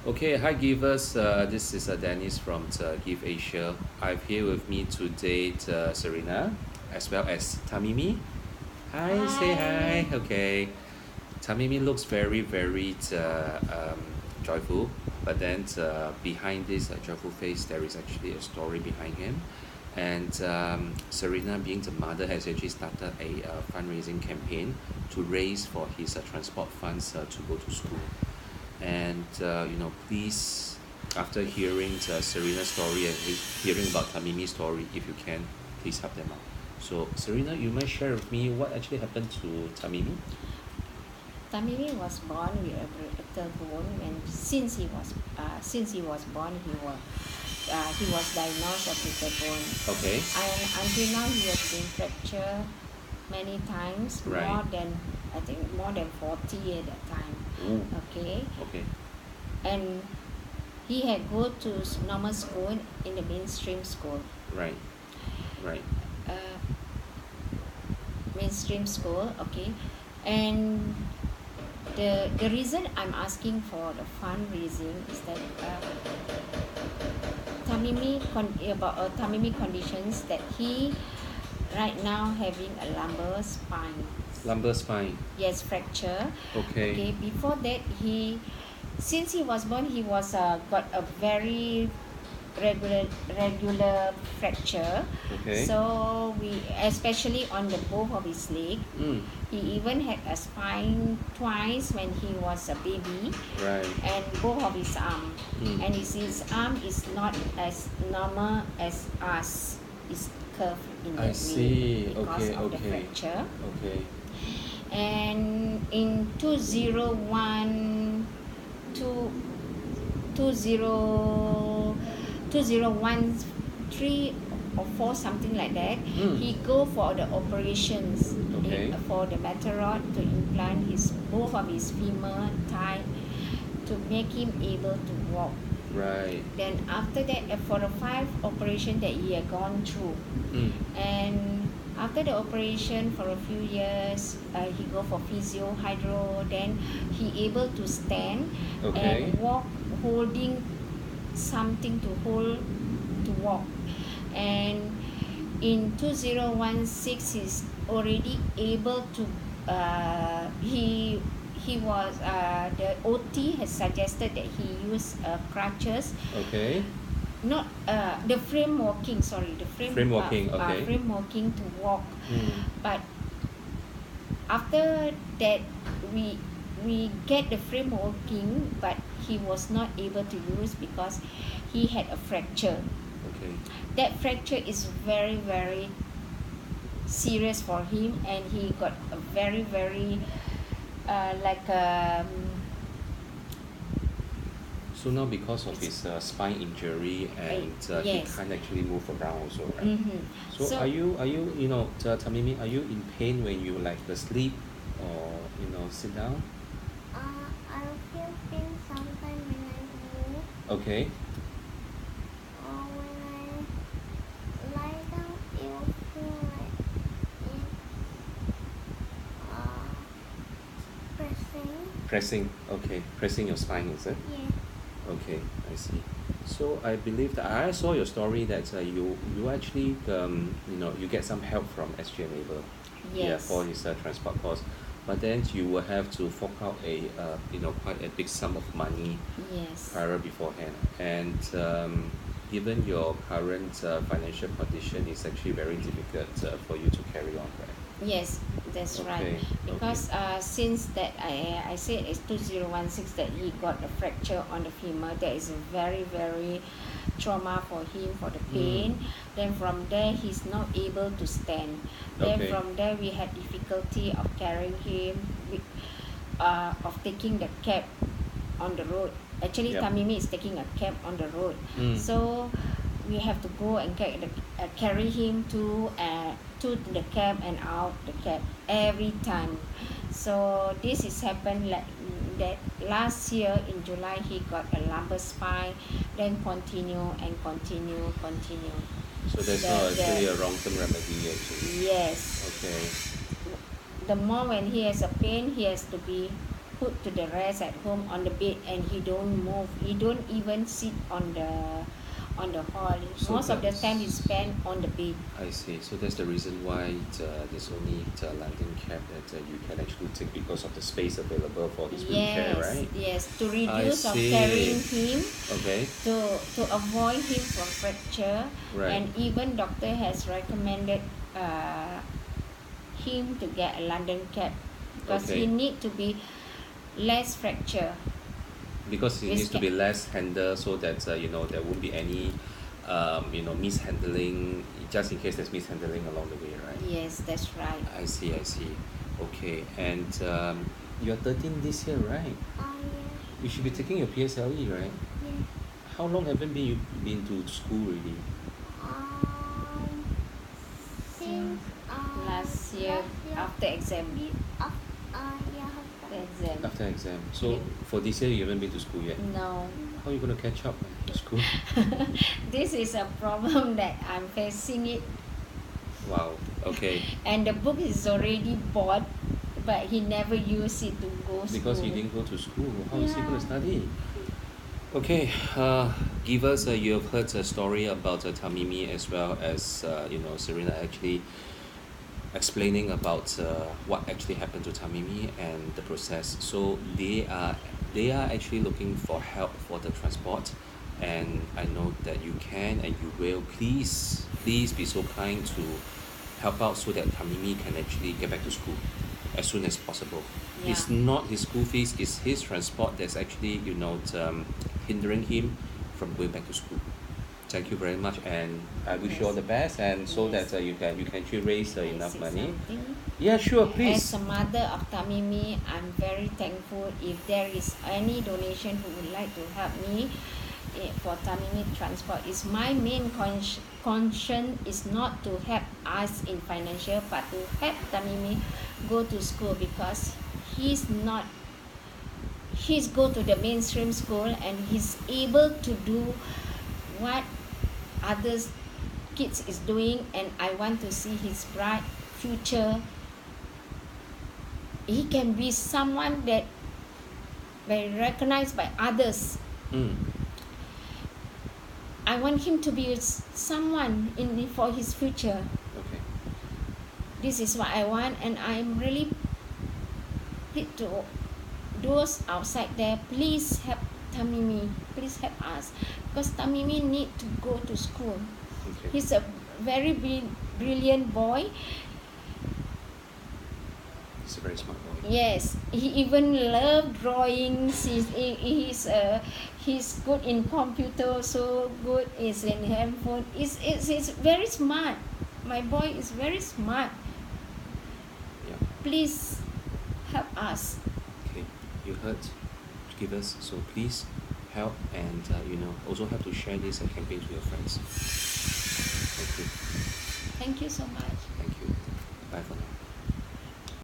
Okay, hi givers. This is Dennis from Give Asia. I've here with me today Serena, as well as Tamimi. Hi, say Hi. hi. Okay, Tamimi looks very joyful, but then behind this joyful face, there is actually a story behind him. And Serena, being the mother, has actually started a fundraising campaign to raise for his transport funds to go to school. And please, after hearing Serena's story and hearing about Tamimi's story, if you can, please help them out. So Serena, you might share with me what actually happened to Tamimi. Tamimi was born with a brittle bone, and since he was born, he was diagnosed with brittle bone, Okay. and until now he has been fractured many times, Right. more than 40 at that time. Ooh. Okay, Okay. and he had go to normal school in the mainstream school. Right. Right. Uh, Mainstream school, okay, and the reason I'm asking for the fundraising is that Tamimi conditions that he right now having a lumbar spine. Lumbar spine. Yes, fracture. Okay. Okay, before that since he was born, he was got a very regular fracture. Okay. So we, especially on the both of his leg, Mm. he even had a spine twice when he was a baby, Right. and both of his arm, Mm. and his arm is not as normal as us. It's curved in I that see. way because Okay. of the Okay. fracture. Okay. And in 2001 two, 2013 or 4, something like that, Mm. he go for the operations, Okay. for the metal rod to implant both of his femur thigh to make him able to walk. Right. Then after that, for the 5 operation that he had gone through, Mm. and after the operation for a few years, he go for physio, hydro, then he able to stand Okay. and walk, holding something to hold to walk. And in 2016 he's already able to he was the OT has suggested that he use crutches, Okay. not the frame walking, sorry, the Frame walking. Okay. frame walking to walk. Mm. But after that, we get the frame walking, but he was not able to use because he had a fracture. Okay. That fracture is very serious for him, and he got a very like So now because of his spine injury and he yes. can't actually move around also, right? Mm-hmm. So are you Tamimi, are you in pain when you like sleep or sit down? I feel pain sometimes when I move, Okay. or when I lie down, it will feel like it's pressing. Pressing your spine, is it? Yeah. Okay, I see. So I believe that I saw your story that you actually you get some help from SG Enable, yeah, yes. for his transport cost, but then you will have to fork out a quite a big sum of money Yes. prior beforehand, and given your current financial condition, it's actually very difficult for you to carry on, right? Yes, that's right. Okay. Because since that I said it's 2016 that he got a fracture on the femur, that is very trauma for him, for the pain. Then from there he's not able to stand. Then Okay. from there we had difficulty of carrying him, of taking the cab on the road. Actually, Yep. Tamimi is taking a cab on the road. Mm. So we have to go and carry him to the cab and out the cab every time. So this is happened like that last year in July. He got a lumbar spine, then continue. So there's The- not the- actually a long-term remedy actually. Yes, Okay. the more when he has a pain, he has to be put to the rest at home on the bed, and he don't move. He don't even sit on the hall. So Most of the that's- time he spend on the bed. I see. So that's the reason why there's only the London cab that you can actually take because of the space available for this wheelchair, Yes, right? yes, to reduce of see. carrying him, Okay. to avoid him from fracture, Right. and even doctor has recommended him to get a London cab because Okay. he need to be less fracture. Because it This needs to be less handle so that there won't be any mishandling just in case there's mishandling along the way, right? Yes, that's right. I see. Okay, and you're 13 this year, right? Yeah. You should be taking your PSLE, right? Yeah. How long haven't you been to school already? Since Last year after exam. yeah, The exam. After exam. So Yeah. for this year you haven't been to school yet. No. How are you going to catch up to school? This is a problem that I'm facing it, Wow. Okay. and the book is already bought, but he never use it to go Because school. he didn't go to school. How is he going Yeah. to study? Okay, give us, you have heard a story about Tamimi as well as, Serena actually explaining about what actually happened to Tamimi and the process. So they are actually looking for help for the transport, and I know that you can and you will. Please be so kind to help out so that Tamimi can actually get back to school as soon as possible. Yeah. It's not his school fees, it's his transport that's actually hindering him from going back to school. Thank you very much, and I wish you all the best, and so Yes. that you can actually raise Can I enough say money. something? Yeah, sure, As please. a mother of Tamimi, I'm very thankful if there is any donation who would like to help me for Tamimi transport. Is my main concern is not to help us in financial, but to help Tamimi go to school, because he's go to the mainstream school and he's able to do what others kids is doing, and I want to see his bright future. He can be someone that very recognized by others. Mm. I want him to be someone for his future. Okay. This is what I want, and I'm really plead to those outside there, please help Tamimi, please help us, because Tamimi need to go to school. Okay. He's a very brilliant boy. He's a very smart boy. Yes, he even love drawings. He's good in computer, so good is in handphone. He's very smart. My boy is very smart. Yeah. Please help us. Okay. You heard. Give us. So please help, and also help to share this campaign to your friends. Thank you. Thank you so much. Thank you. Bye for now.